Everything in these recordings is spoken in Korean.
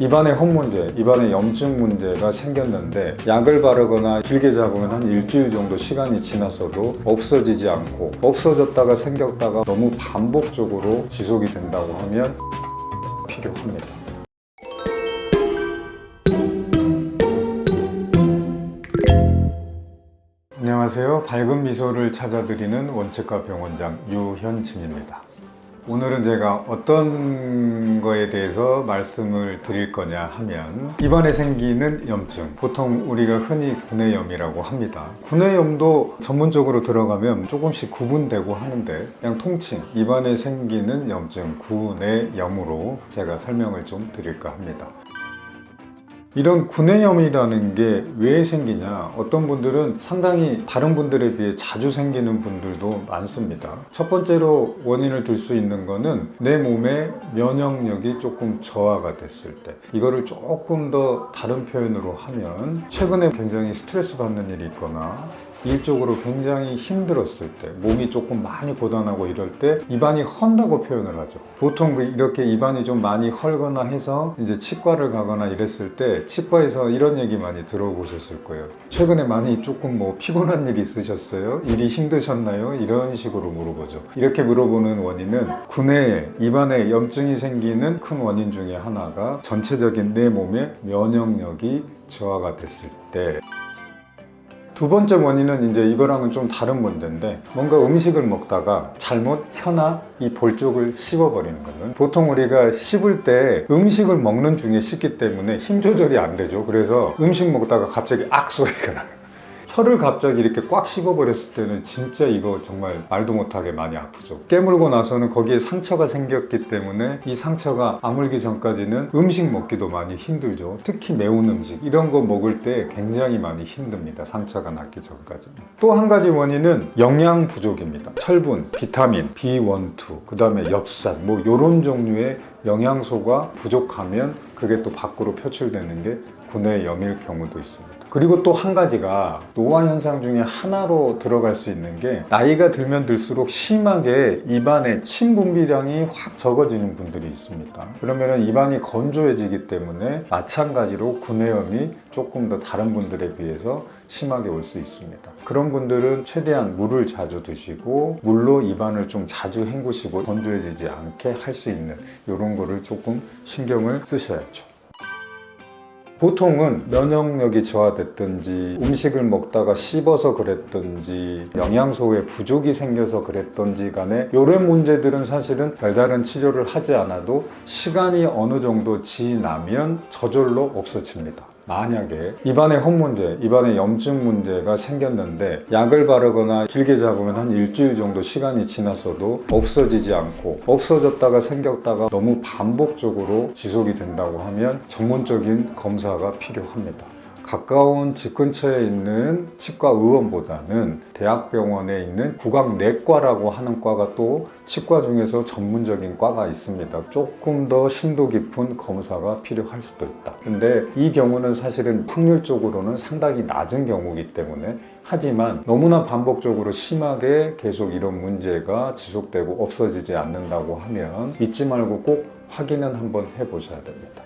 입안에 헛 문제, 입안에 염증 문제가 생겼는데 약을 바르거나 길게 잡으면 한 일주일 정도 시간이 지났어도 없어지지 않고 없어졌다가 생겼다가 너무 반복적으로 지속이 된다고 하면 필요합니다. 안녕하세요. 밝은 미소를 찾아드리는 원측과 병원장 유현진입니다. 오늘은 제가 어떤 거에 대해서 말씀을 드릴 거냐 하면 입안에 생기는 염증, 보통 우리가 흔히 구내염이라고 합니다. 구내염도 전문적으로 들어가면 조금씩 구분되고 하는데 그냥 통칭 입안에 생기는 염증, 구내염으로 제가 설명을 좀 드릴까 합니다. 이런 구내염이라는 게 왜 생기냐? 어떤 분들은 상당히 다른 분들에 비해 자주 생기는 분들도 많습니다. 첫 번째로 원인을 들 수 있는 거는 내 몸의 면역력이 조금 저하가 됐을 때, 이거를 조금 더 다른 표현으로 하면 최근에 굉장히 스트레스 받는 일이 있거나 일적으로 굉장히 힘들었을 때, 몸이 조금 많이 고단하고 이럴 때 입안이 헐다고 표현을 하죠. 보통 이렇게 입안이 좀 많이 헐거나 해서 이제 치과를 가거나 이랬을 때 치과에서 이런 얘기 많이 들어보셨을 거예요. 최근에 많이 조금 피곤한 일이 있으셨어요? 일이 힘드셨나요? 이런 식으로 물어보죠. 이렇게 물어보는 원인은 구내에 입안에 염증이 생기는 큰 원인 중에 하나가 전체적인 내 몸의 면역력이 저하가 됐을 때, 두 번째 원인은 이제 이거랑은 좀 다른 문제인데, 뭔가 음식을 먹다가 잘못 혀나 이 볼 쪽을 씹어버리는 거죠. 보통 우리가 씹을 때 음식을 먹는 중에 씹기 때문에 힘 조절이 안 되죠. 그래서 음식 먹다가 갑자기 악 소리가 나요. 혀를 갑자기 이렇게 꽉 씹어버렸을 때는 진짜 이거 정말 말도 못하게 많이 아프죠. 깨물고 나서는 거기에 상처가 생겼기 때문에 이 상처가 아물기 전까지는 음식 먹기도 많이 힘들죠. 특히 매운 음식 이런 거 먹을 때 굉장히 많이 힘듭니다. 상처가 낫기 전까지는. 또 한 가지 원인은 영양 부족입니다. 철분, 비타민, B12, 그 다음에 엽산 이런 종류의 영양소가 부족하면 그게 또 밖으로 표출되는 게 구내염일 경우도 있습니다. 그리고 또 한 가지가 노화 현상 중에 하나로 들어갈 수 있는 게, 나이가 들면 들수록 심하게 입안에 침 분비량이 확 적어지는 분들이 있습니다. 그러면 입안이 건조해지기 때문에 마찬가지로 구내염이 조금 더 다른 분들에 비해서 심하게 올 수 있습니다. 그런 분들은 최대한 물을 자주 드시고 물로 입안을 좀 자주 헹구시고 건조해지지 않게 할 수 있는 이런 거를 조금 신경을 쓰셔야죠. 보통은 면역력이 저하됐든지 음식을 먹다가 씹어서 그랬든지 영양소의 부족이 생겨서 그랬든지 간에 이런 문제들은 사실은 별다른 치료를 하지 않아도 시간이 어느 정도 지나면 저절로 없어집니다. 만약에 입안에 헛 문제, 입안에 염증 문제가 생겼는데 약을 바르거나 길게 잡으면 한 일주일 정도 시간이 지났어도 없어지지 않고 없어졌다가 생겼다가 너무 반복적으로 지속이 된다고 하면 전문적인 검사가 필요합니다. 가까운 집 근처에 있는 치과 의원보다는 대학병원에 있는 구강내과라고 하는 과가 또 치과 중에서 전문적인 과가 있습니다. 조금 더 심도 깊은 검사가 필요할 수도 있다. 근데 이 경우는 사실은 확률적으로는 상당히 낮은 경우이기 때문에, 하지만 너무나 반복적으로 심하게 계속 이런 문제가 지속되고 없어지지 않는다고 하면 잊지 말고 꼭 확인은 한번 해보셔야 됩니다.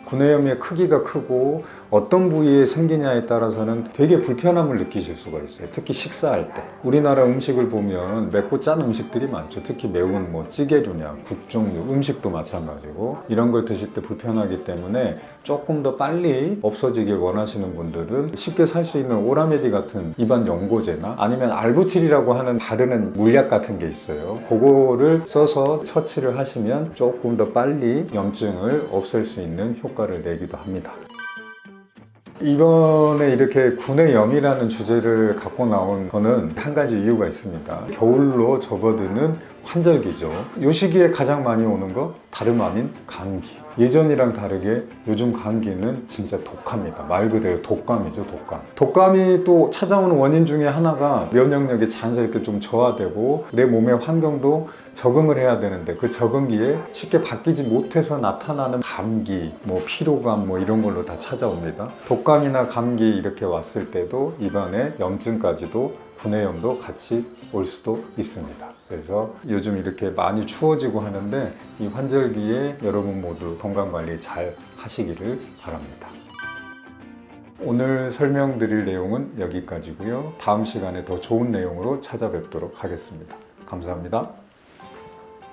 구내염의 크기가 크고 어떤 부위에 생기냐에 따라서는 되게 불편함을 느끼실 수가 있어요. 특히 식사할 때. 우리나라 음식을 보면 맵고 짠 음식들이 많죠. 특히 매운 찌개류냐, 국 종류, 음식도 마찬가지고 이런 걸 드실 때 불편하기 때문에 조금 더 빨리 없어지길 원하시는 분들은 쉽게 살 수 있는 오라메디 같은 입안 연고제나 아니면 알부틸이라고 하는 바르는 물약 같은 게 있어요. 그거를 써서 처치를 하시면 조금 더 빨리 염증을 없앨 수 있는 효과를 내기도 합니다. 이번에 이렇게 구내염이라는 주제를 갖고 나온 거는 한 가지 이유가 있습니다. 겨울로 접어드는 환절기죠. 이 시기에 가장 많이 오는 거 다름 아닌 감기. 예전이랑 다르게 요즘 감기는 진짜 독합니다. 말 그대로 독감이죠, 독감. 독감이 또 찾아오는 원인 중에 하나가 면역력이 자연스럽게 좀 저하되고 내 몸의 환경도 적응을 해야 되는데 그 적응기에 쉽게 바뀌지 못해서 나타나는 감기, 피로감 이런 걸로 다 찾아옵니다. 독감이나 감기 이렇게 왔을 때도 입안에 염증까지도 구내염도 같이 올 수도 있습니다. 그래서 요즘 이렇게 많이 추워지고 하는데 이 환절기에 여러분 모두 건강관리 잘 하시기를 바랍니다. 오늘 설명드릴 내용은 여기까지고요. 다음 시간에 더 좋은 내용으로 찾아뵙도록 하겠습니다. 감사합니다.